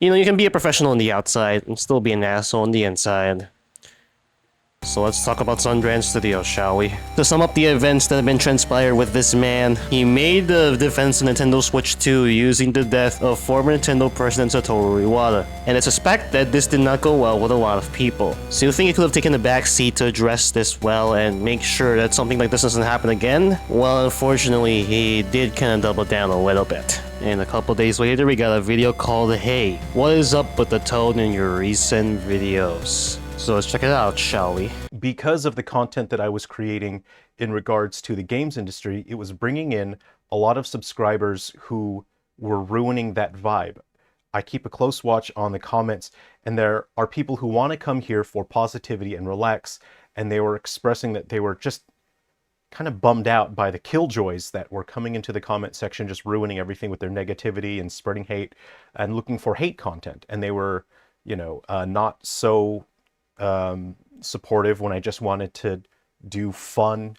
You know, you can be a professional on the outside and still be an asshole on the inside. So let's talk about Sungrand Studios, shall we? To sum up the events that have been transpired with this man, he made the defense of Nintendo Switch 2 using the death of former Nintendo President Satoru Iwata, and it's suspected that this did not go well with a lot of people. So you think he could have taken a back seat to address this well and make sure that something like this doesn't happen again? Well, unfortunately, he did kind of double down a little bit. And a couple days later, we got a video called, "Hey, what is up with the tone in your recent videos?" So let's check it out, shall we? Because of the content that I was creating in regards to the games industry, it was bringing in a lot of subscribers who were ruining that vibe. I keep a close watch on the comments, and there are people who want to come here for positivity and relax, and they were expressing that they were just kind of bummed out by the killjoys that were coming into the comment section, just ruining everything with their negativity and spreading hate and looking for hate content. And they were, not so supportive when I just wanted to do fun,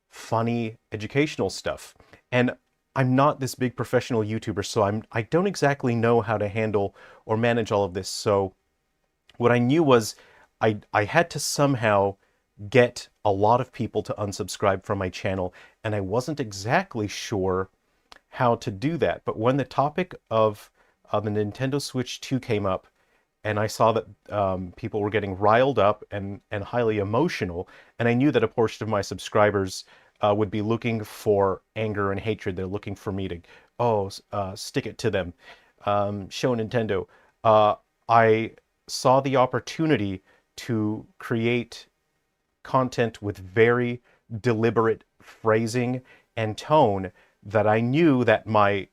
funny, educational stuff. And I'm not this big professional YouTuber, so I don't exactly know how to handle or manage all of this. So what I knew was I had to somehow get a lot of people to unsubscribe from my channel, and I wasn't exactly sure how to do that. But when the topic of the Nintendo Switch 2 came up, and I saw that people were getting riled up and highly emotional, and I knew that a portion of my subscribers would be looking for anger and hatred. They're looking for me to, stick it to them, show Nintendo. I saw the opportunity to create content with very deliberate phrasing and tone that I knew that my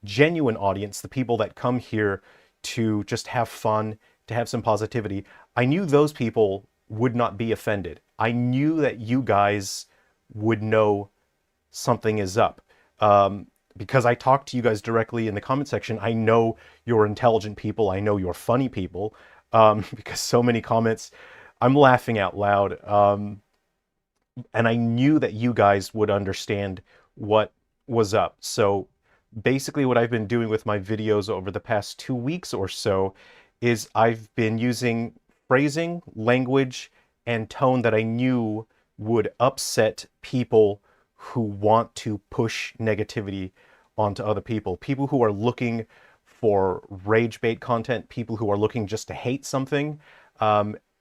genuine audience, the people that come here to just have fun, to have some positivity, I knew those people would not be offended. I knew that you guys would know something is up. Because I talked to you guys directly in the comment section, I know you're intelligent people, I know you're funny people, because so many comments, I'm laughing out loud. And I knew that you guys would understand what was up. So basically what I've been doing with my videos over the past 2 weeks or so is I've been using phrasing, language, and tone that I knew would upset people who want to push negativity onto other people. People who are looking for rage bait content, people who are looking just to hate something.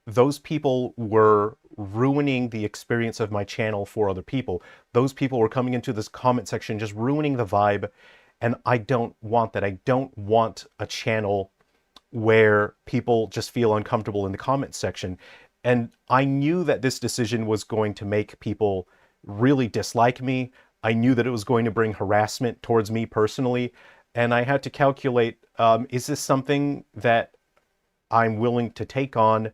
Those people were ruining the experience of my channel for other people. Those people were coming into this comment section just ruining the vibe. And I don't want that. I don't want a channel where people just feel uncomfortable in the comment section. And I knew that this decision was going to make people really dislike me. I knew that it was going to bring harassment towards me personally. And I had to calculate, is this something that I'm willing to take on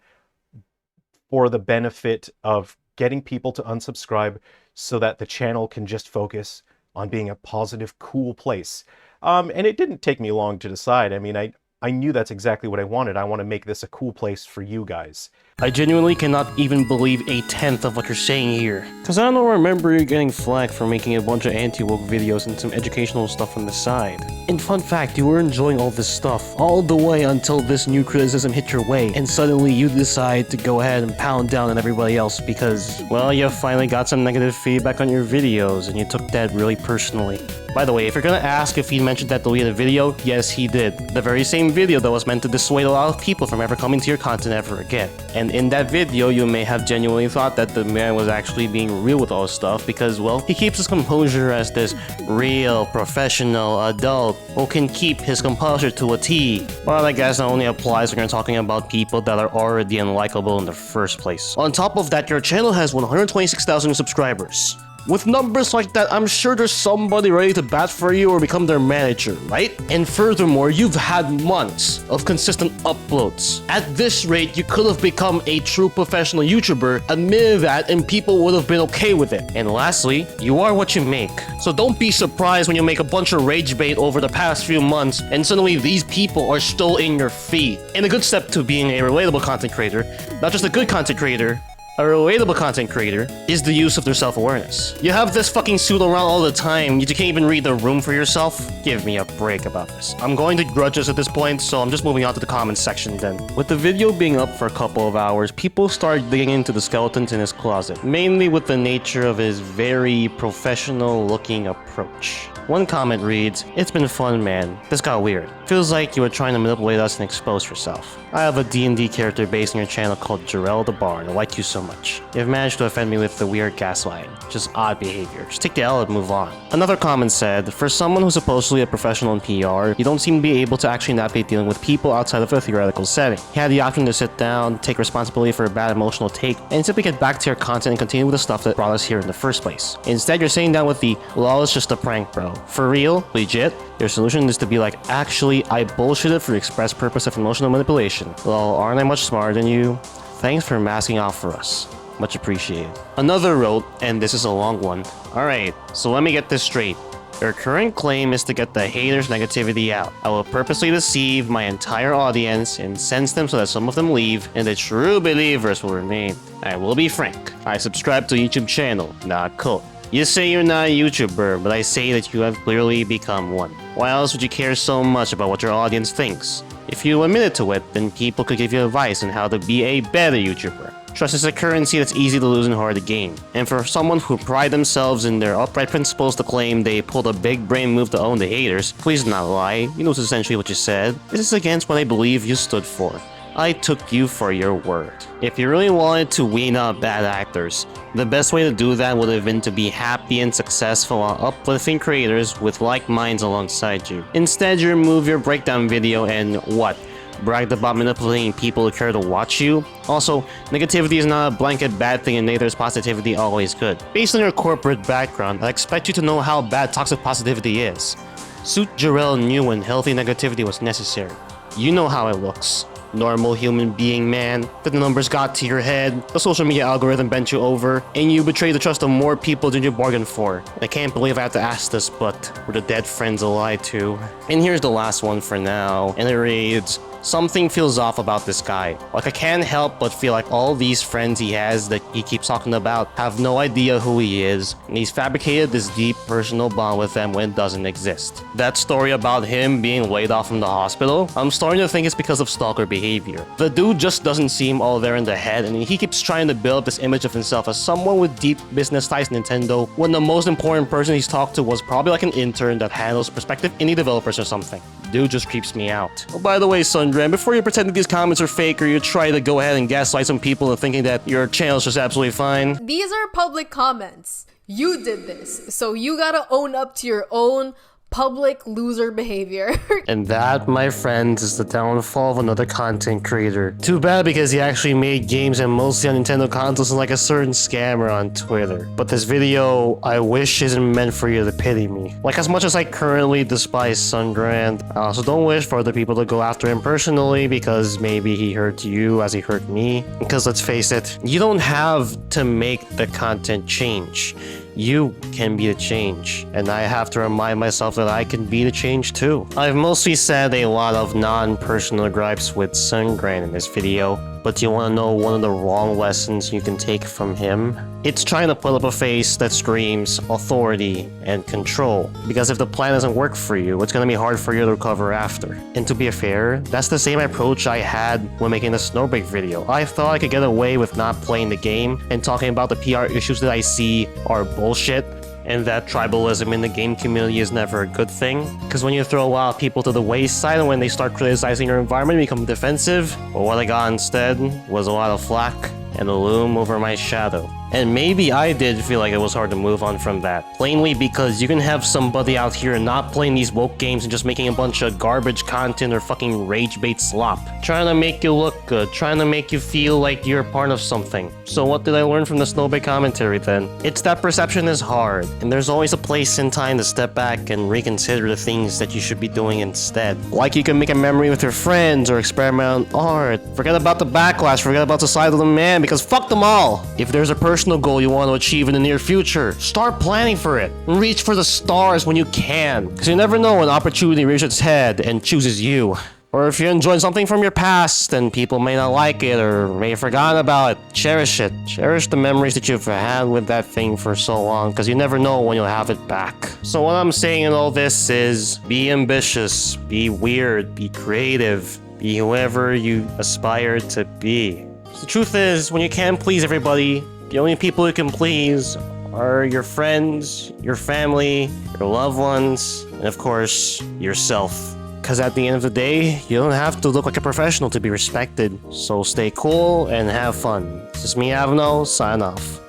for the benefit of getting people to unsubscribe so that the channel can just focus on being a positive, cool place. And it didn't take me long to decide. I mean, I knew that's exactly what I wanted. I want to make this a cool place for you guys. I genuinely cannot even believe 1/10 of what you're saying here. Cause I don't remember you getting flack for making a bunch of anti-woke videos and some educational stuff on the side. And fun fact, you were enjoying all this stuff all the way until this new criticism hit your way, and suddenly you decide to go ahead and pound down on everybody else because, well, you finally got some negative feedback on your videos and you took that really personally. By the way, if you're gonna ask if he mentioned that deleted video, yes he did. The very same video that was meant to dissuade a lot of people from ever coming to your content ever again. And in that video, you may have genuinely thought that the man was actually being real with all this stuff because, well, he keeps his composure as this real, professional adult who can keep his composure to a T. But I guess that only applies when you're talking about people that are already unlikable in the first place. On top of that, your channel has 126,000 subscribers. With numbers like that, I'm sure there's somebody ready to bat for you or become their manager, right? And furthermore, you've had months of consistent uploads. At this rate, you could have become a true professional YouTuber, admitted that, and people would have been okay with it. And lastly, you are what you make. So don't be surprised when you make a bunch of rage bait over the past few months and suddenly these people are still in your feed. And a good step to being a relatable content creator, not just a good content creator, A relatable content creator is the use of their self-awareness. You have this fucking suit around all the time, you can't even read the room for yourself? Give me a break about this. I'm going to grudge us at this point, so I'm just moving on to the comments section then. With the video being up for a couple of hours, people start digging into the skeletons in his closet, mainly with the nature of his very professional-looking approach. One comment reads, "It's been fun, man. This got weird. Feels like you were trying to manipulate us and expose yourself. I have a D&D character based on your channel called Jerrel the Bar, and I like you so much. You've managed to offend me with the weird gaslighting. Just odd behavior. Just take the L and move on." Another comment said, "For someone who's supposedly a professional in PR, you don't seem to be able to actually navigate dealing with people outside of a theoretical setting. You had the option to sit down, take responsibility for a bad emotional take, and simply get back to your content and continue with the stuff that brought us here in the first place. Instead, you're sitting down with the, well, it's just a prank, bro. For real? Legit? Your solution is to be like, actually, I bullshitted for the express purpose of emotional manipulation. Well, aren't I much smarter than you? Thanks for masking off for us. Much appreciated." Another wrote, and this is a long one, "Alright, so let me get this straight. Your current claim is to get the haters' negativity out. I will purposely deceive my entire audience and sense them so that some of them leave and the true believers will remain. I will be frank. I subscribe to a YouTube channel, not a cult. You say you're not a YouTuber, but I say that you have clearly become one. Why else would you care so much about what your audience thinks? If you admitted to it, then people could give you advice on how to be a better YouTuber. Trust is a currency that's easy to lose and hard to gain. And for someone who pride themselves in their upright principles to claim they pulled a big brain move to own the haters, please do not lie. You know it's essentially what you said. This is against what I believe you stood for. I took you for your word. If you really wanted to wean out bad actors, the best way to do that would have been to be happy and successful while uplifting creators with like minds alongside you. Instead, you remove your breakdown video and what? Bragged about manipulating people who care to watch you? Also, negativity is not a blanket bad thing and neither is positivity always good. Based on your corporate background, I expect you to know how bad toxic positivity is. Suit Jerrel knew when healthy negativity was necessary. You know how it looks. Normal human being, man. The numbers got to your head, the social media algorithm bent you over, and you betrayed the trust of more people than you bargained for. I can't believe I have to ask this, but were the dead friends a lie too? And here's the last one for now, and it reads, "Something feels off about this guy. Like I can't help but feel like all these friends he has that he keeps talking about have no idea who he is, and he's fabricated this deep personal bond with them when it doesn't exist. That story about him being laid off from the hospital, I'm starting to think it's because of stalker behavior. The dude just doesn't seem all there in the head, and he keeps trying to build this image of himself as someone with deep business ties to Nintendo, when the most important person he's talked to was probably like an intern that handles prospective indie developers or something. Dude just creeps me out. Oh, by the way, Sundrand, before you pretend that these comments are fake or you try to go ahead and gaslight some people into thinking that your channel's just absolutely fine, these are public comments. You did this, so you gotta own up to your own public loser behavior. And that, my friends, is the downfall of another content creator. Too bad because he actually made games and mostly on Nintendo consoles and like a certain scammer on Twitter. But this video, I wish isn't meant for you to pity me. Like as much as I currently despise Sundrand, I also don't wish for other people to go after him personally because maybe he hurt you as he hurt me. Because let's face it, you don't have to make the content change. You can be the change, and I have to remind myself that I can be the change too. I've mostly said a lot of non-personal gripes with Sungrand in this video, but you want to know one of the wrong lessons you can take from him? It's trying to put up a face that screams authority and control, because if the plan doesn't work for you, it's going to be hard for you to recover after. And to be fair, that's the same approach I had when making the Snowbreak video. I thought I could get away with not playing the game and talking about the PR issues that I see are bullshit, and that tribalism in the game community is never a good thing. Because when you throw a lot of people to the wayside and when they start criticizing your environment and become defensive, well, what I got instead was a lot of flack and a loom over my shadow. And maybe I did feel like it was hard to move on from that. Plainly because you can have somebody out here not playing these woke games and just making a bunch of garbage content or fucking rage bait slop. Trying to make you look good, trying to make you feel like you're part of something. So what did I learn from the Snowbreak commentary then? It's that perception is hard, and there's always a place and time to step back and reconsider the things that you should be doing instead. Like you can make a memory with your friends or experiment on art. Forget about the backlash, forget about the side of the man, because fuck them all! If there's a personal goal you want to achieve in the near future, start planning for it. Reach for the stars when you can, because you never know when opportunity rears its head and chooses you. Or if you enjoyed something from your past and people may not like it or may have forgotten about it, cherish it. Cherish the memories that you've had with that thing for so long, because you never know when you'll have it back. So what I'm saying in all this is be ambitious, be weird, be creative, be whoever you aspire to be. The truth is, when you can't please everybody, the only people you can please are your friends, your family, your loved ones, and of course, yourself. Because at the end of the day, you don't have to look like a professional to be respected. So stay cool and have fun. This is me, havono, sign off.